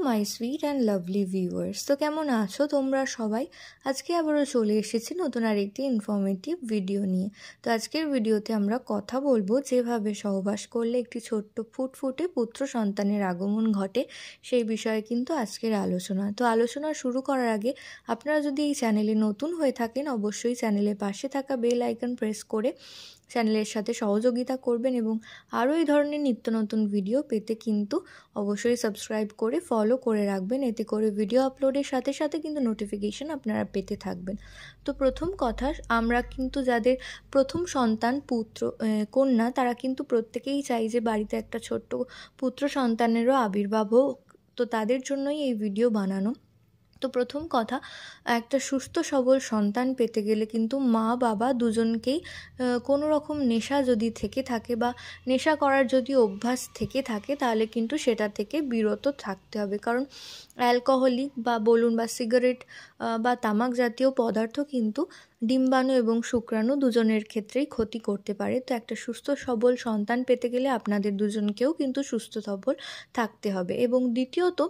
My sweet and lovely viewers. তো কেমন আছো তোমরা সবাই? আজকে আবারও চলে এসেছি নতুন আরেকটি ইনফরমেটিভ ভিডিও নিয়ে। তো আজকের ভিডিওতে আমরা কথা বলবো যেভাবে সহবাস করলে একটি ছোট্ট ফুটফুটে পুত্র সন্তানের আগমন ঘটে, সেই বিষয়ে কিন্তু আজকের আলোচনা। তো আলোচনা শুরু করার আগে আপনারা যদি এই চ্যানেলে নতুন হয়ে থাকেন, অবশ্যই চ্যানেলের পাশে থাকা বেল আইকন প্রেস করে চ্যানেলের সাথে সহযোগিতা করবেন এবং আরও এই ধরনের নিত্য নতুন ভিডিও পেতে কিন্তু অবশ্যই সাবস্ক্রাইব করে ফলো করে রাখবেন। এতে করে ভিডিও আপলোডের সাথে সাথে কিন্তু নোটিফিকেশন আপনারা পেতে থাকবেন। তো প্রথম কথা, আমরা কিন্তু যাদের প্রথম সন্তান কন্যা, তারা কিন্তু প্রত্যেকেই চাই যে বাড়িতে একটা ছোট্ট পুত্র সন্তানেরও আবির্ভাব হোক। তো তাদের জন্যই এই ভিডিও বানানো। তো প্রথম কথা, একটা সুস্থ সবল সন্তান পেতে গেলে কিন্তু মা বাবা দুজনকেই কোনো রকম নেশা যদি থেকে থাকে বা নেশা করার যদি অভ্যাস থেকে থাকে, তাহলে কিন্তু সেটা থেকে বিরত থাকতে হবে। কারণ অ্যালকোহলিক বা বলুন বা সিগারেট বা তামাক জাতীয় পদার্থ কিন্তু ডিম্বাণু এবং শুক্রাণু দুজনের ক্ষেত্রেই ক্ষতি করতে পারে। তো একটা সুস্থ সবল সন্তান পেতে গেলে আপনাদের দুজনকেও কিন্তু সুস্থ সবল থাকতে হবে। এবং দ্বিতীয়ত,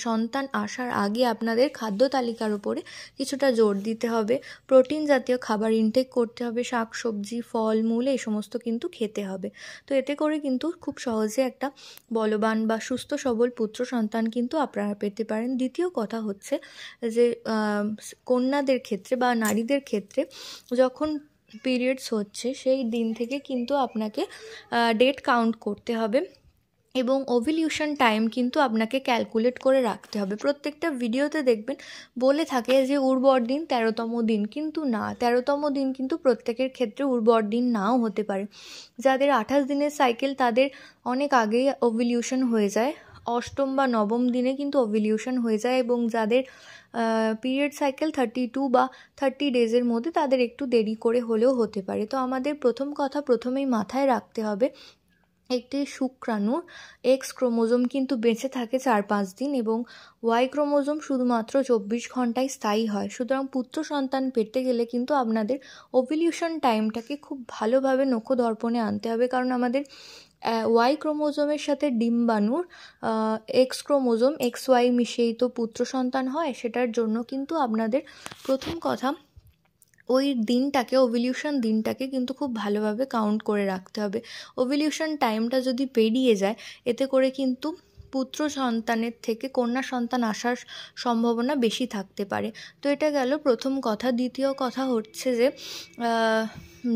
সন্তান আসার আগে আপনাদের খাদ্য তালিকার উপরে কিছুটা জোর দিতে হবে। প্রোটিন জাতীয় খাবার ইনটেক করতে হবে, শাক সবজি ফল মূল এই সমস্ত কিন্তু খেতে হবে। তো এতে করে কিন্তু খুব সহজে একটা বলবান বা সুস্থ সবল পুত্র সন্তান কিন্তু আপনারা পেতে পারেন। দ্বিতীয় কথা হচ্ছে যে কন্যাদের ক্ষেত্রে বা নারীদের ক্ষেত্রে যখন পিরিয়ডস হচ্ছে সেই দিন থেকে কিন্তু আপনাকে ডেট কাউন্ট করতে হবে এবং ওভিলিউশন টাইম কিন্তু আপনাকে ক্যালকুলেট করে রাখতে হবে। প্রত্যেকটা ভিডিওতে দেখবেন বলে থাকে যে উর্বর দিন 13তম দিন, কিন্তু না, 13তম দিন কিন্তু প্রত্যেকের ক্ষেত্রে উর্বর দিন নাও হতে পারে। যাদের 28 দিনের সাইকেল তাদের অনেক আগেই ওভিলিউশন হয়ে যায়, 8ম বা 9ম দিনে কিন্তু ওভিলিউশন হয়ে যায়। এবং যাদের পিরিয়ড সাইকেল 32 বা 30 ডেজের মধ্যে, তাদের একটু দেরি করে হলেও হতে পারে। তো আমাদের প্রথম কথা প্রথমেই মাথায় রাখতে হবে, একটি শুক্রাণু এক্স ক্রোমোজোম কিন্তু বেঁচে থাকে 4-5 দিন এবং ওয়াই ক্রোমোজোম শুধুমাত্র 24 ঘন্টায় স্থায়ী হয়। সুতরাং পুত্র সন্তান পেতে গেলে কিন্তু আপনাদের ওভিলিউশন টাইমটাকে খুব ভালোভাবে নখদর্পণে আনতে হবে। কারণ আমাদের ওয়াই ক্রোমোজোমের সাথে ডিম্বাণুর এক্স ক্রোমোজোম XY মিশিয়েই তো পুত্র সন্তান হয়। সেটার জন্য কিন্তু আপনাদের প্রথম কথা ওই দিনটাকে, ওভিলিউশন দিনটাকে কিন্তু খুব ভালোভাবে কাউন্ট করে রাখতে হবে। ওভিলিউশন টাইমটা যদি পেরিয়ে যায়, এতে করে কিন্তু পুত্র সন্তানের থেকে কন্যা সন্তান আসার সম্ভাবনা বেশি থাকতে পারে। তো এটা গেল প্রথম কথা। দ্বিতীয় কথা হচ্ছে যে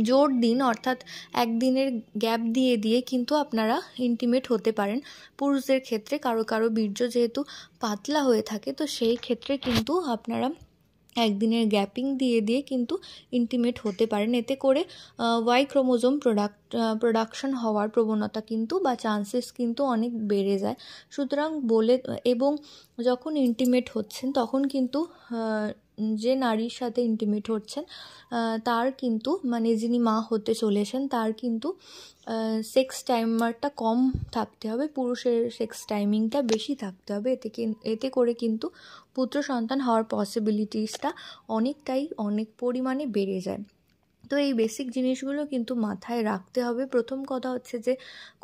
জোর দিন অর্থাৎ একদিনের গ্যাপ দিয়ে দিয়ে কিন্তু আপনারা ইন্টিমেট হতে পারেন। পুরুষদের ক্ষেত্রে কারো কারো বীর্য যেহেতু পাতলা হয়ে থাকে, তো সেই ক্ষেত্রে কিন্তু আপনারা একদিনের গ্যাপিং দিয়ে দিয়ে কিন্তু ইন্টিমেট হতে পারেন। এতে করে ওয়াই ক্রোমোজোম প্রোডাকশন হওয়ার প্রবণতা কিন্তু বা চান্সেস কিন্তু অনেক বেড়ে যায়। সুতরাং এবং যখন ইন্টিমেট হচ্ছেন তখন কিন্তু যে নারীর সাথে ইন্টিমেট হচ্ছেন তার কিন্তু মানে যিনি মা হতে চলেছেন তার কিন্তু সেক্স টাইমারটা কম থাকতে হবে, পুরুষের সেক্স টাইমিংটা বেশি থাকতে হবে। এতে করে কিন্তু পুত্র সন্তান হওয়ার পসিবিলিটিসটা অনেক পরিমাণে বেড়ে যায়। তো এই বেসিক জিনিসগুলো কিন্তু মাথায় রাখতে হবে। প্রথম কথা হচ্ছে যে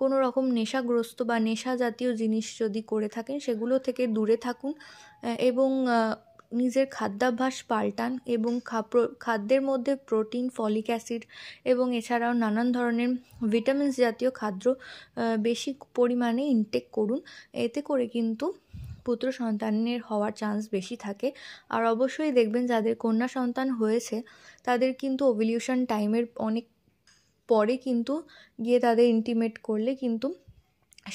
কোনো রকম নেশাগ্রস্ত বা নেশা জাতীয় জিনিস যদি করে থাকেন সেগুলো থেকে দূরে থাকুন এবং নিজের খাদ্যাভ্যাস পাল্টান এবং খাদ্যের মধ্যে প্রোটিন, ফলিক অ্যাসিড এবং এছাড়াও নানান ধরনের ভিটামিনস জাতীয় খাদ্য বেশি পরিমাণে ইনটেক করুন। এতে করে কিন্তু পুত্র সন্তানের হওয়ার চান্স বেশি থাকে। আর অবশ্যই দেখবেন যাদের কন্যা সন্তান হয়েছে তাদের কিন্তু ওভিলিউশন টাইমের অনেক পরে কিন্তু গিয়ে তাদের ইন্টিমেট করলে কিন্তু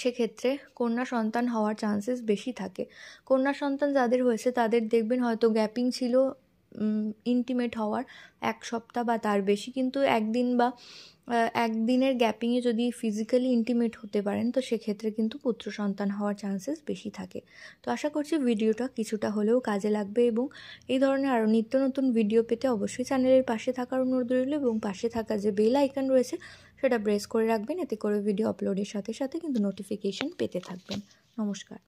সেক্ষেত্রে কন্যা সন্তান হওয়ার চান্সেস বেশি থাকে। কন্যা সন্তান যাদের হয়েছে তাদের দেখবেন হয়তো গ্যাপিং ছিল ইন্টিমেট হওয়ার 1 সপ্তাহ বা তার বেশি, কিন্তু একদিন বা একদিনের গ্যাপিংয়ে যদি ফিজিক্যালি ইন্টিমেট হতে পারেন তো সেক্ষেত্রে কিন্তু পুত্র সন্তান হওয়ার চান্সেস বেশি থাকে। তো আশা করছি ভিডিওটা কিছুটা হলেও কাজে লাগবে এবং এই ধরনের আরও নিত্য নতুন ভিডিও পেতে অবশ্যই চ্যানেলের পাশে থাকার অনুরোধ রইল এবং পাশে থাকা যে বেল আইকন রয়েছে সেটা প্রেস করে রাখবেন। এতে করে ভিডিও আপলোডের সাথে সাথে কিন্তু নোটিফিকেশন পেতে থাকবেন। নমস্কার।